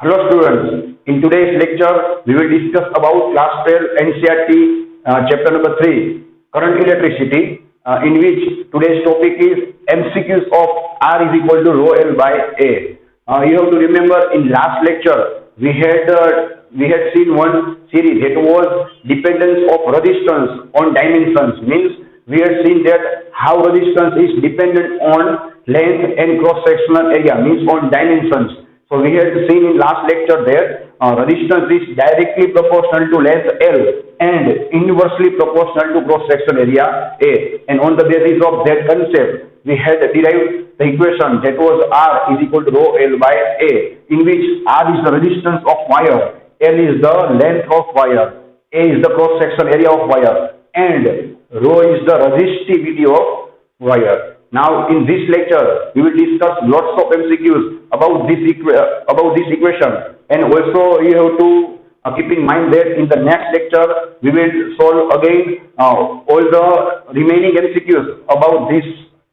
Hello students, in today's lecture we will discuss about class 12 NCERT chapter number 3 current electricity in which today's topic is MCQs of R is equal to rho L by A. You have to remember in last lecture we had seen one series that was dependence of resistance on dimensions, means we had seen that how resistance is dependent on length and cross sectional area, means on dimensions. So we had seen in last lecture that resistance is directly proportional to length L and inversely proportional to cross sectional area A. And on the basis of that concept, we had derived the equation that was R is equal to rho L by A, in which R is the resistance of wire, L is the length of wire, A is the cross sectional area of wire, and rho is the resistivity of wire. Now, in this lecture, we will discuss lots of MCQs about this equation, and also you have to keep in mind that in the next lecture we will solve again all the remaining MCQs about this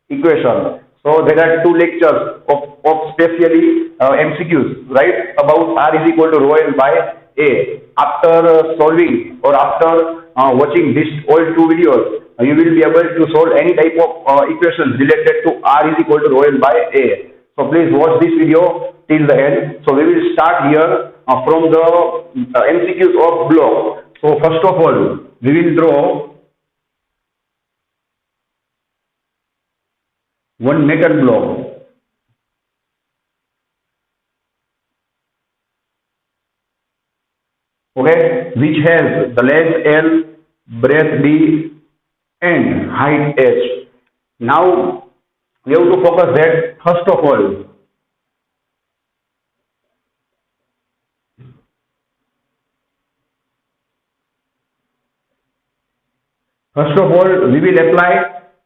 equation. So there are two lectures of specially MCQs, right, about R is equal to rho L by A. After solving or after watching these all two videos, you will be able to solve any type of equations related to R is equal to rho L by A. So please watch this video till the end. So we will start here from the MCQs of block. So first of all, we will draw one metal block. Okay, which has the length L, breadth D, and height H. Now we have to focus that first of all, we will apply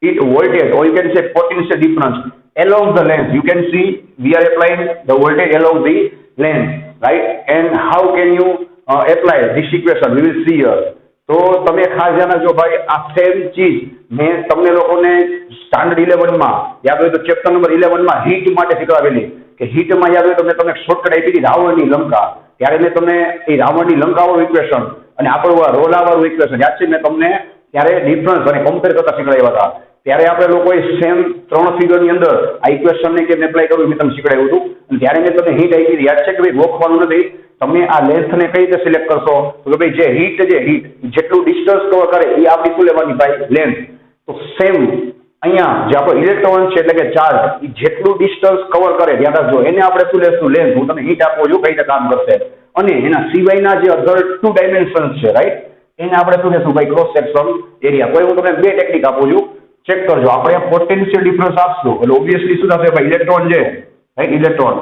it voltage, or you can say potential difference along the length. You can see we are applying the voltage along the length, right? And how can you apply this equation? We will see here. तो તમે ખાસ ધ્યાન રાખજો ભાઈ, આ same ચીજ મેં તમને લોકોને સ્ટાન્ડર્ડ 11 માં યાદ હોય તો ચેપ્ટર નંબર 11 માં હીટ માટે શીખવાડેલી કે હીટ માં યાદ હોય તો મેં તમને શોર્ટકટ આપી હતી રાવણની લંકા. ત્યારે મેં તમને એ રાવણની લંકાવાળું ઇક્વેશન અને આપણું રોલાવાળું ઇક્વેશન યાદ છે, મેં તમને ત્યારે ડિફરન્સ અને કમ્પેર કરતા શીખવાડ્યા હતા. ત્યારે આપણે લોકોએ સેમ ત્રણ ફિગરની અંદર આ ઇક્વેશનને કેમ એપ્લાય કરવું મેં તમને શીખવાડ્યું હતું. અને ત્યારે મેં તમને હીટ આપી હતી, યાદ છે કે ભાઈ ગોખવાનું નથી, તમે આ લેન્થને કઈ રીતે સિલેક્ટ કરશો તો કે ભાઈ જે હીટ જેટલું ડિસ્ટન્સ કવર કરે એ આપણી શું લેવાની ભાઈ લેન્થ. તો સેમ અહીંયા જે આપણો ઇલેક્ટ્રોન છે એટલે કે ચાર્જ એ જેટલું ડિસ્ટન્સ કવર કરે યાદ રાખજો એને આપણે શું લેશું લેન્થ. હું તમને હીટ આપું છું કઈ રીતે કામ કરશે, અને એના સિવાયના જે અધર ટુ ડાયમેન્શન્સ છે રાઈટ એને આપણે શું લેશું ભાઈ ક્રોસ સેક્શન એરિયા. કોઈ હું તમને બે ટેકનિક આપું છું, ચેક કરજો. આપણે પોટેન્શિયલ ડિફરન્સ આપશું એટલે ઓબ્વિયસલી શું થશે ભાઈ, ઇલેક્ટ્રોન છે રાઈટ, ઇલેક્ટ્રોન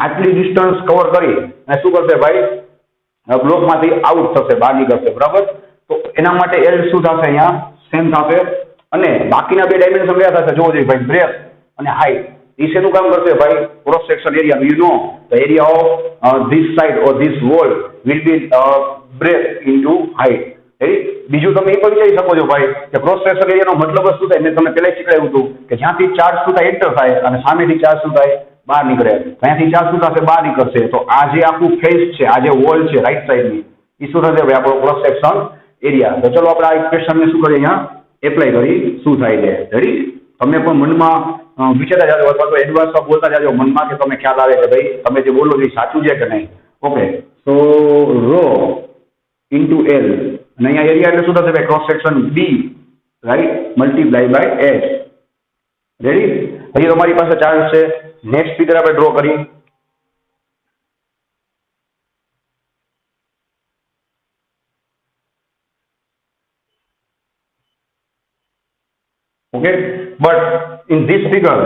આટલી ડિસ્ટન્સ કવર કરી અને શું કરશે ભાઈ બ્લોકમાંથી આઉટ થશે, બહાર નીકળશે, બરાબર. તો એના માટે એલ શું થશે અહીંયા સેમ થશે, અને બાકીના બે ડાયમેન્શન કયા થશે જોવો જોઈએ ભાઈ, બ્રેથ અને હાઈટ. એ શેનું કામ કરશે ભાઈ, cross section area. You know the area of this side or this wall will be breadth into height. બીજું તમે એ પણ વિચારી શકો છો ભાઈ કે ક્રોસ સેક્શન એરિયાનો મતલબ શું થાય, મેં તમને પહેલા શીખવાડ્યું હતું કે જ્યાંથી ચાર્જ શું થાય એન્ટર થાય અને સામેથી ચાર્જ શું થાય બહાર નીકળે. અહીંયાથી ચાર્જ શું થશે બહાર નીકળશે. તો આ જે આખું ફેસ છે, આ જે વોલ છે રાઈટ સાઈડની, એ શું થશે ભાઈ આપણો ક્રોસ સેક્શન એરિયા. તો ચલો આપણે આ ઇક્વેશનને શું કરીએ અહીંયા એપ્લાય કરી શું થાય છે. રેડી, તમે પણ મનમાં વિચારતા જાજો અથવા તો એડવાન્સમાં બોલતા જાજો મનમાં કે તમને ખ્યાલ આવે કે ભાઈ તમે જે બોલો છો એ સાચું છે કે નહીં. Okay, so rho into L અને અહીંયા એરિયા એટલે શું થશે ભાઈ cross section B right multiply by H. Ready, હજી તમારી પાસે ચાર્જ છે. નેક્સ્ટ ફિગર આપણે ડ્રો કરી. Okay, but in this figure,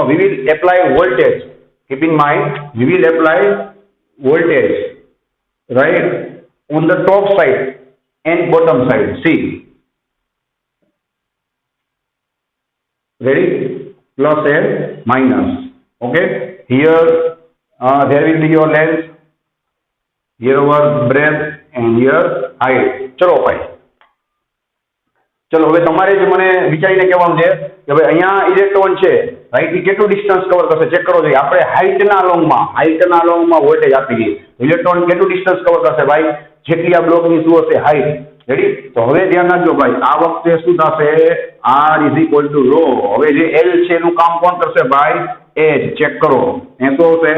we will apply voltage. Keep in mind, we will apply voltage right on the top side and bottom side. See, ready, plus and minus. Okay, here there will be your length, here our breadth, and here height. चलो भाई ચલો હવે તમારે જ મને વિચારીને કહેવાનું છે કે ભાઈ અહીંયા ઇલેક્ટ્રોન છે રાઈટ, એ કેટલું ડિસ્ટન્સ કવર કરશે ચેક કરો જોઈએ. આપણે હાઇટના લોંગમાં વોલ્ટેજ આપી દઈએ, ઇલેક્ટ્રોન કેટલું ડિસ્ટન્સ કવર કરશે ભાઈ, જેટલી આ બ્લોકની શું હશે હાઇટ. રેડી? તો હવે ધ્યાન રાખજો ભાઈ, આ વખતે શું થશે, R is equal to rho. હવે જે L છે એનું કામ કોણ કરશે ભાઈ, H. ચેક કરો એ શું હશે,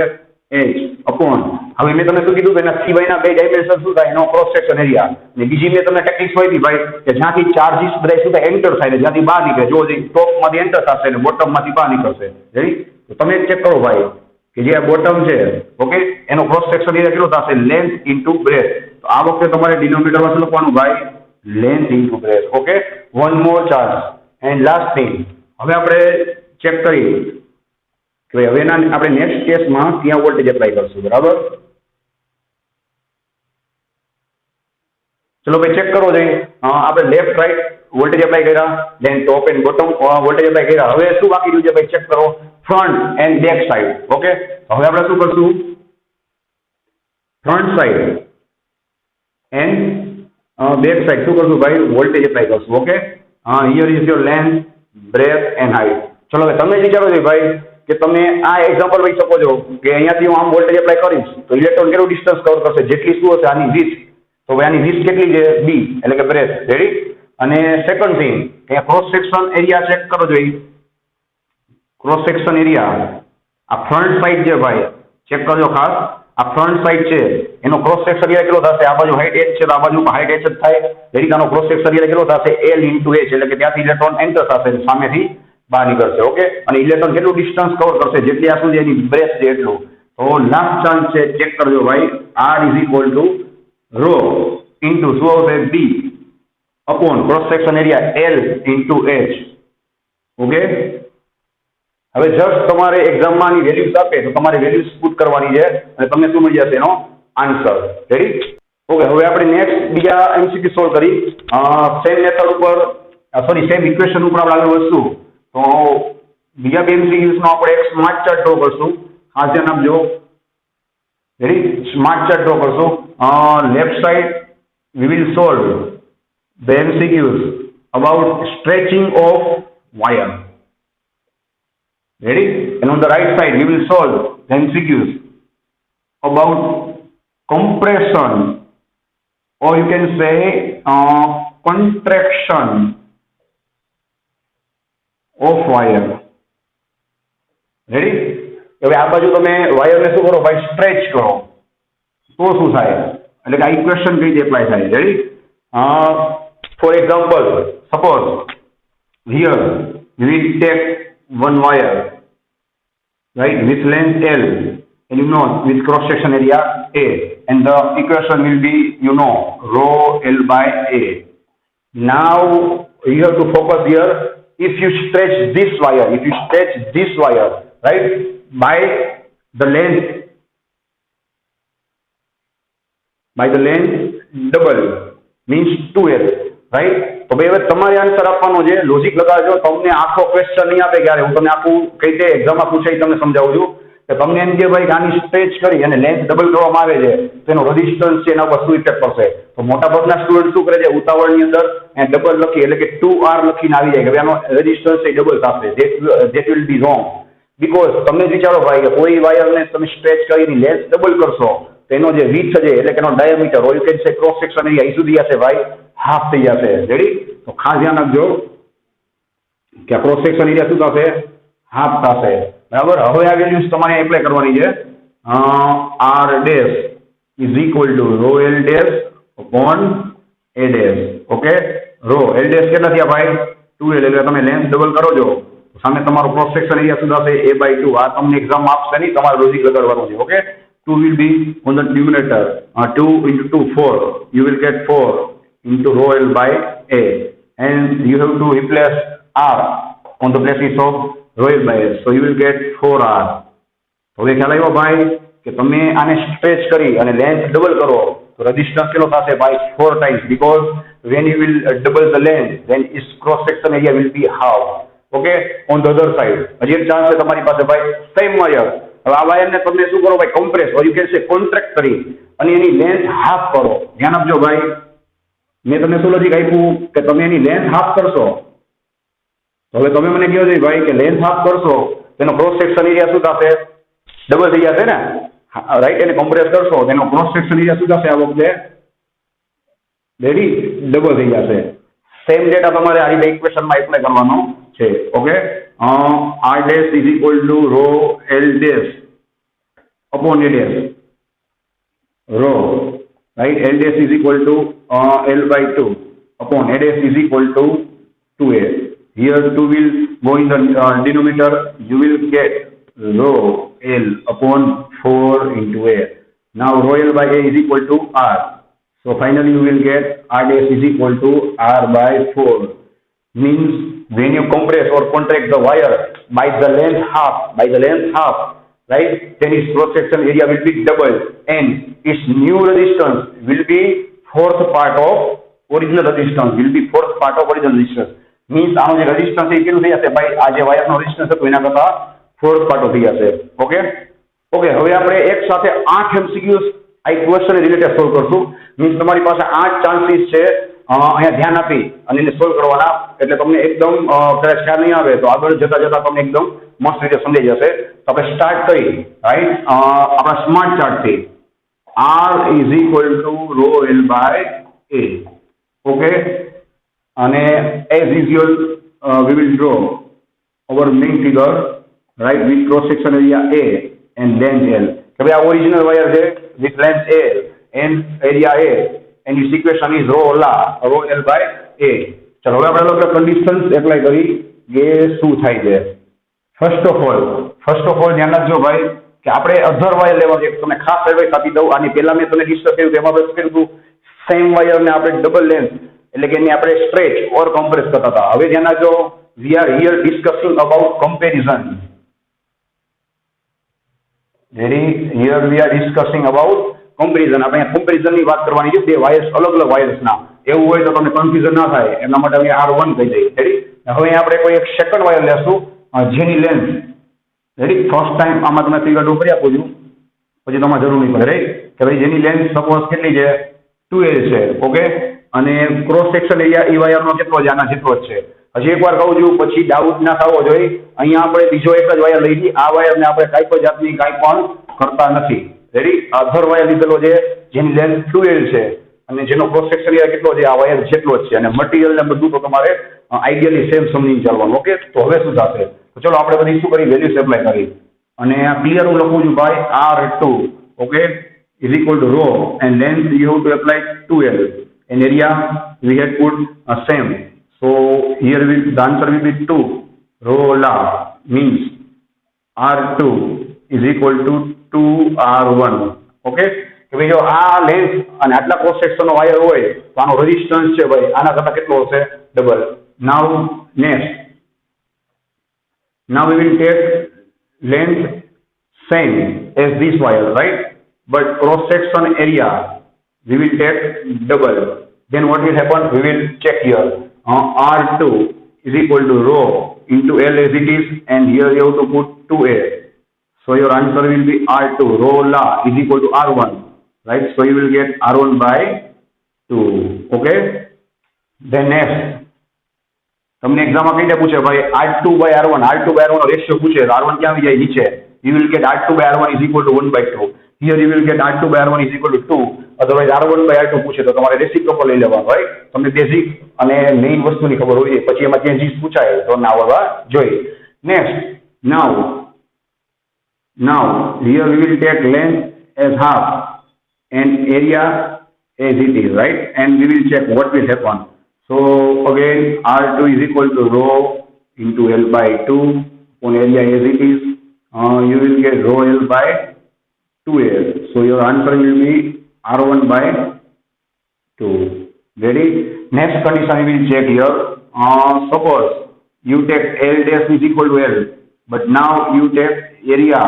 H અપોન. હવે મેં તમને શું કીધું કે એના સિવાયના બે ડાયમેન્શન શું થાય, એનો ક્રોસ સેક્શન એરિયા. અને બીજી મેં તમને ટેકનિક્સ આપી ભાઈ કે જ્યાંથી ચાર્જીસ બધા શું થાય, એન્ટર થાય ને જ્યાંથી બહાર નીકળે, જો ટોપમાંથી એન્ટર થશે ને બોટમમાંથી બહાર નીકળશે. રેડી? તો તમે ચેક કરો ભાઈ કે જે આ બોટમ છે ઓકે, એનો ક્રોસ સેક્શન એરિયા કેટલો થશે, લેન્થ ઇન્ટુ બ્રેથ. તો આ વખતે તમારે ડિનોમિનેટરમાં શું લખવાનું ભાઈ, length into breadth. Okay, one more charge and last thing. હવે આપણે ચેક કરીએ કે ભાઈ હવે આપણે નેક્સ્ટ કેસમાં ત્યાં વોલ્ટેજ એપ્લાય કરશું. બરાબર? ચલો ભાઈ ચેક કરો જોઈએ. આપણે લેફ્ટ રાઈટ વોલ્ટેજ એપ્લાય કર્યા, then top and bottom voltage apply કર્યા. હવે શું બાકી રહ્યું છે ભાઈ, ચેક કરો, front and back side. Okay, હવે આપણે શું કરશું, front side and back side શું કરશું ભાઈ, વોલ્ટેજ એપ્લાય કરશું. Okay, here is your length, breadth and height. ચલો હવે તમે વિચારો છો ભાઈ કે તમે આ એક્ઝામ્પલ લઈ શકો છો કે અહીંયાથી હું આમ વોલ્ટેજ એપ્લાય કરીશ તો ઇલેક્ટ્રોન કેટલું ડિસ્ટન્સ કવર કરશે, જેટલી શું હશે આની વિડ્થ. તો ભાઈ આની વિડ્થ કેટલી છે, B એટલે કે બ્રેથ. રેડી? અને સેકન્ડ થિંગ, અહીંયા ક્રોસ સેક્શન એરિયા ચેક કરો જોઈએ. ક્રોસ સેક્શન એરિયા આ ફ્રન્ટ સાઈડ છે ભાઈ, ચેક કરજો ખાસ. આ ફ્રન્ટ સાઈડ છે એનો ક્રોસ સેક્શન એરિયા કેટલો થશે, આ બાજુ હાઇટ h છે તો આ બાજુ હાઇટ h જ થાય. રેડી? આનો ક્રોસ સેક્શન એરિયા કેટલો થશે, L ઇન્ટુ H એટલે કે ત્યાંથી ઇલેક્ટ્રોન એન્ટર થશે, સામેથી બહાર નીકળશે. ઓકે, અને ઇલેક્ટ્રોન કેટલું ડિસ્ટન્સ કવર કરશે, જેટલી આ સુધી એની બ્રેથ છે એટલું. તો લાસ્ટ ચાન્સ છે, ચેક કરજો ભાઈ, R is equal to rho into શું આવશે, B upon cross section area L into H. Okay, હવે જસ્ટ તમારે એક્ઝામમાં આની વેલ્યુઝ આપે તો તમારે વેલ્યુઝ પુટ કરવાની છે અને તમને શું મળી જશે એનો આન્સર. રેડી? ઓકે, હવે આપણે નેક્સ્ટ બીજા MCQ સોલ્વ કરી સેમ મેથડ ઉપર, સોરી સેમ ઇક્વેશન ઉપર આપણે આગળ વધશું. તો બીજા બે MCQs નો આપણે એક સ્માર્ટ ચાર્ટ ડ્રો કરશું. ખાસ ધ્યાન આપજો. રેડી? સ્માર્ટ ચાર્ટ ડ્રો કરશું. Left side we will solve the MCQs about stretching of wire. Ready? And on the right side we will solve the MCQs about compression, or you can say contraction of wire. Ready? હવે આ બાજુ તમે વાયરને શું કરો ભાઈ, stretch કરો તો શું થાય, એટલે કે આ ઇક્વેશન કઈ રીતે એપ્લાય થાય. Ready? For example, suppose here we take one wire, right, with length L and you know with cross section area A, and the equation will be, you know, rho L by A. Now you have to focus here. If you stretch this wire, right, by the length double means 2L, right? તો ભાઈ હવે તમારે answer આપવાનો છે, logic લગાવજો. તમને આખો question નહીં આપે ક્યારે, હું તમને આખું કઈ રીતે એક્ઝામમાં પૂછાય તમને સમજાવું છું કે તમને એમ કે ભાઈ આની સ્ટ્રેચ કરી અને લેન્થ ડબલ કરવામાં આવે છે તો એનો રેઝિસ્ટન્સ છે એના પર શું ઇફેક્ટ પડશે. તો મોટાભાગના સ્ટુડન્ટ શું કરે છે, ઉતાવળની અંદર ડબલ લખી એટલે કે 2R લખીને આવી જાય કે આનો રેઝિસ્ટન્સ એ ડબલ થશે. That will be wrong, because તમે વિચારો ભાઈ કે કોઈ વાયરને તમે સ્ટ્રેચ કરીને લેન્થ ડબલ કરશો તો એનો જે વિડ્થ છે એટલે કે એનો diameter, or you can say cross section area, એ સુધી જશે ભાઈ હાફ થઈ જશે. રેડી? તો ખાસ ધ્યાન રાખજો કે ક્રોસ સેક્શન એરિયા શું થશે, હાફ થશે. બરાબર? હવે આ વેલ્યુઝ તમારે એપ્લાય કરવાની છે. R dash is equal to rho L dash upon A dash. Okay, rho L dash કેટલા થયા ભાઈ, 2L, એટલે તમે લેન્થ ડબલ કરો છો સામે તમારો ક્રોસ સેક્શન એરિયા શું થશે, A/2. આ તમને એક્ઝામ આપશે નહીં, તમારે લોજિક લગાડવાનું છે. Okay, 2 will be on the numerator, 2 into 2 4, you will get 4 into rho L by A, and you have to replace R on the places of rho L by A, so you will get 4R. હવે ખ્યાલ આવ્યો ભાઈ કે તમે આને stretch કરી અને length double કરો તો રેઝિસ્ટન્સ કેટલો થશે ભાઈ, 4 times, because when you will double the length then its cross section area will be half. Okay, on the other side હજી એક ચાન્સ છે તમારી પાસે ભાઈ, સેમ વાયર. હવે આ વાયરને તમે શું કરો ભાઈ, કોમ્પ્રેસ, ઓર યુ કેન સે કોન્ટ્રેક્ટ કરી અને એની લેન્થ હાફ કરો. ધ્યાન આપજો ભાઈ, મેં તમને શું લોજિક આપ્યું કે તમે એની લેન્થ હાફ કરશો, તો હવે તમે મને કહો છો ભાઈ કે લેન્થ હાફ કરશો તેનો ક્રોસ સેક્શન એરિયા શું થશે? ડબલ થઈ જશે ને, રાઈટ? એને કોમ્પ્રેસ કરશો તેનો ક્રોસ સેક્શન એરિયા શું થશે? આ વખતે રેડી ડબલ થઈ જશે. સેમ ડેટા તમારે આ રીતે ઇક્વેશનમાં એપ્લાય કરવાનો છે. Okay, r dash is equal to rho l dash upon a dash rho, right? L dash is equal to L by 2 upon A dash is equal to 2A. Here 2 will go in the denominator. You will get rho L upon 4 into A. Now rho L by A is equal to R. So finally you will get R dash is equal to R by 4. Means when you compress or contract the wire by the length half, right, then its cross section area will be double and its new resistance will be fourth part of original resistance. Means આનો જે resistance એ કેટલું થઈ જશે ભાઈ? આ જે વાયરનો resistance હતો એના કરતા ફોર્થ પાર્ટ થઈ જશે. ઓકે, હવે આપણે એક સાથે 8 MCQs આ ક્વેશ્ચન રિલેટેડ સોલ્વ કરશું. મીન્સ તમારી પાસે 8 ચાન્સીસ છે અહીંયા ધ્યાન આપી અને એને સોલ્વ કરવાના, એટલે તમને એકદમ કદાચ ખ્યાલ નહીં આવે તો આગળ જતા તમને એકદમ મસ્ત રીતે સમજાઈ જશે. તો આપણે સ્ટાર્ટ કરી, રાઈટ, આપણા સ્માર્ટ ચાર્ટથી. R is equal to rho L by A. Okay, અને as usual we will draw our main figure, right, with cross section area A and length L. કે ભાઈ આ ઓરિજિનલ વાયર છે with length L and area A and its equation is rho L by A. ચલો હવે આપણે લોકો conditions apply કરી કે શું થાય છે. ફર્સ્ટ ઓફ ઓલ ધ્યાન રાખજો ભાઈ કે આપણે અધર વાયર લેવા છે. તમને ખાસ એડવાઇસ આપી દઉં, આની પહેલા મેં તમને ડિસ્કસ કર્યું કે એમાં આપણે શું કર્યું, સેમ વાયરને આપણે ડબલ લેન્થ એટલે કે એને આપણે સ્ટ્રેચ ઓર કોમ્પ્રેસ કરતા હતા. હવે ધ્યાન રાખજો, we are here discussing about comparison. Here we are discussing about comparison. આપણે કમ્પેરિઝનની વાત કરવાની છે, બે વાયર્સ અલગ વાયર્સના. એવું હોય તો તમને કન્ફ્યુઝન ના થાય એના માટે અમે R1 કહી દઈએ. રેડી, હવે આપણે કોઈ એક સેકન્ડ વાયર લેશું જેની લેન્થ, રેડી, ફર્સ્ટ ટાઈમ આમાં તમે ફિગર ડ્રો કરી આપું છું, પછી તમારે જરૂર નહીં પડે, રાઈટ, કે ભાઈ જેની લેન્થ સપોઝ કેટલી છે? 2L છે. ઓકે, અને ક્રોસ સેક્શન એરિયા એ વાયરનો કેટલો છે? આના જેટલો જ છે. હજી એકવાર કહું છું પછી ડાઉટ ના થવો જોઈએ. અહીંયા આપણે બીજો એક જ વાયર લઈ લઈએ. આ વાયરને આપણે કાંઈ પણ જાતની કાંઈ પણ કરતા નથી. રેડી, અધર વાયર લીધેલો છે જેની લેન્થ 2L છે અને જેનો ક્રોસ સેક્શન એરિયા કેટલો છે? આ વાયર જેટલો જ છે. અને મટીરિયલ ને બધું તો તમારે આઈડિયલી સેમ સમજીને ચાલવાનું. ઓકે, તો હવે શું થશે? તો ચલો આપણે બધી શું કરી, વેલ્યુઝ એપ્લાય કરી અને આ ક્લિયર હું લખું છું ભાઈ R2, okay, is equal to rho and length you have to apply 2L and area we had put same. So here the answer will be 2 rho la, means R2 is equal to 2R1. Okay, કે ભાઈ જો આ length અને આટલા cross સેક્શનનો wire હોય તો આનો રેઝિસ્ટન્સ છે ભાઈ આના કરતા કેટલો હશે? Double. Now next, now we will take length same as this wire, right, but cross section area we will take double. Then what will happen? We will check here. R2 is equal to rho into L as it is, and here you have to put 2A. So your answer will be R2 rho la is equal to R1, right? So you will get R1 by 2. Okay. Then next, તમને એક્ઝામમાં કઈ રીતે પૂછે ભાઈ R2 by R1 no ratio પૂછે, R1 ક્યાં આવી જાય? નીચે. You will get R2 by R1 is equal to 1/2. Here you will get R2 by R1 is equal to 2. Otherwise R1 by R2 પૂછે તો તમારે રેસિપ્રોકલ લઈ લેવાનું, રાઈટ? તમને બેઝિક અને મેઇન વસ્તુની ખબર હોવી જોઈએ, પછી એમાં ચેન્જીસ પૂછાય તો ના આવવા જોઈએ. Next, now here we will take length as half and area as it is, right? And we will check what will happen. So again R2 is equal to rho into L by 2 on area as it is. You will get rho L by 2L. So your answer will be R1 by 2. Ready? Next condition we will check here. Suppose you take L dash is equal to L, but now you take area,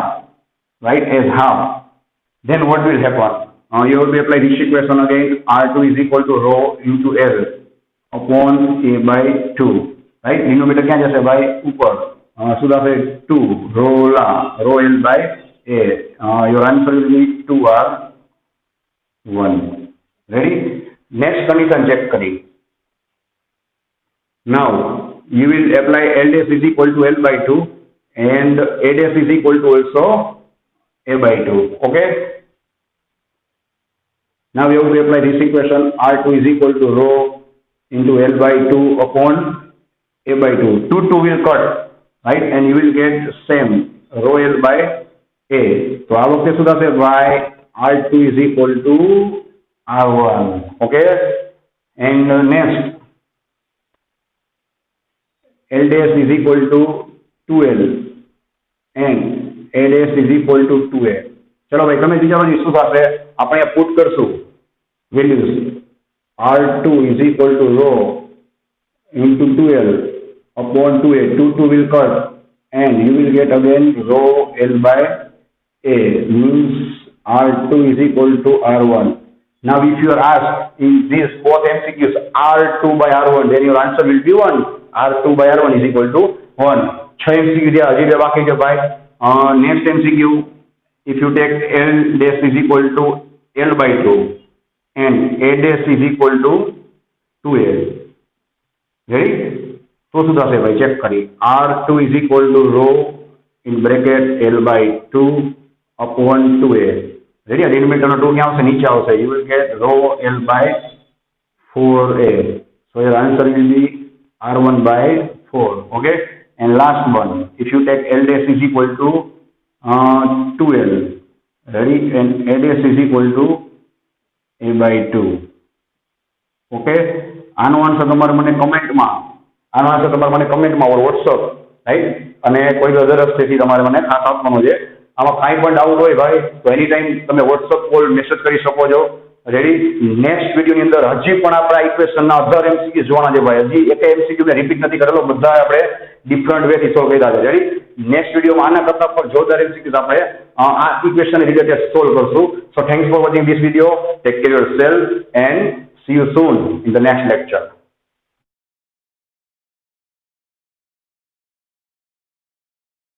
right, as half. Then what will happen? You have to apply this equation again. R2 is equal to rho into L upon A by 2. Right? Denominator क्या जैसे by ऊपर. So that is 2 rho L by A. Your answer will be 2R1. Ready? next condition check करी. Now you will apply L dash is equal to L by 2 and A dash is equal to also A by 2. Okay. Now we have to apply this equation. R2 is equal to rho into L by 2 upon A by 2. 2 will cut, right, and you will get same rho L by A. So આ વખતે શું થશે by R2 is equal to R1. Okay. And next L dash is equal to 2L and A dash is equal to 2A. चलो भाई તમે વિચારવાની શું થશે આપણે પુટ કરશું values R2 is equal to rho into 2L upon 2A. 2 will cut and you will get again rho L by A means R2 is equal to R1. Now if you are asked in this both MCQs R2 by R1 then your answer will be 1. R2 by R1 is equal to 1. 6 MCQ दिया हजी बे बाकी जो भाई next MCQ if you take L dash is equal to L by 2 and A dash is equal to 2A. Ready? तो सुधा से भाई check करी R2 is equal to rho in bracket L by 2 upon 2A. Ready? Denominator no 2 क्या होता है नीचे होता है. You will get rho L by 4A. So your answer will be R1 by 4. Okay. And last one, if you take L dash is equal to 2L, ready, and A dash is equal to A by 2. Okay. આનો answer તમારે મને કમેન્ટમાં ઓર WhatsApp right અને કોઈ અધર રસ્તેથી તમારે મને ખાસ આપવાનું છે. આમાં કાંઈ પણ ડાઉટ હોય ભાઈ તો એની ટાઈમ તમે વોટ્સઅપ કોલ મેસેજ કરી શકો છો. રેડી. નેક્સ્ટ વિડીયોની અંદર હજી પણ આપણે ઇક્વેશનના અધર એમસીક્યુ જોવાના છે ભાઈ. હજી એક એમસીક્યુ મેં રિપીટ નથી કરેલો, બધા આપણે ડિફરન્ટ વેથી સોલ્વ કર્યા છે. રેડી. નેક્સ્ટ વિડીયોમાં આના કરતા પણ જોરદાર એમસીક્યુઝ આપણે આ ઇક્વેશન રિલેટેડ સોલ્વ કરશું. સો thanks for watching this video. Take care yourself and C you soon in the next lecture.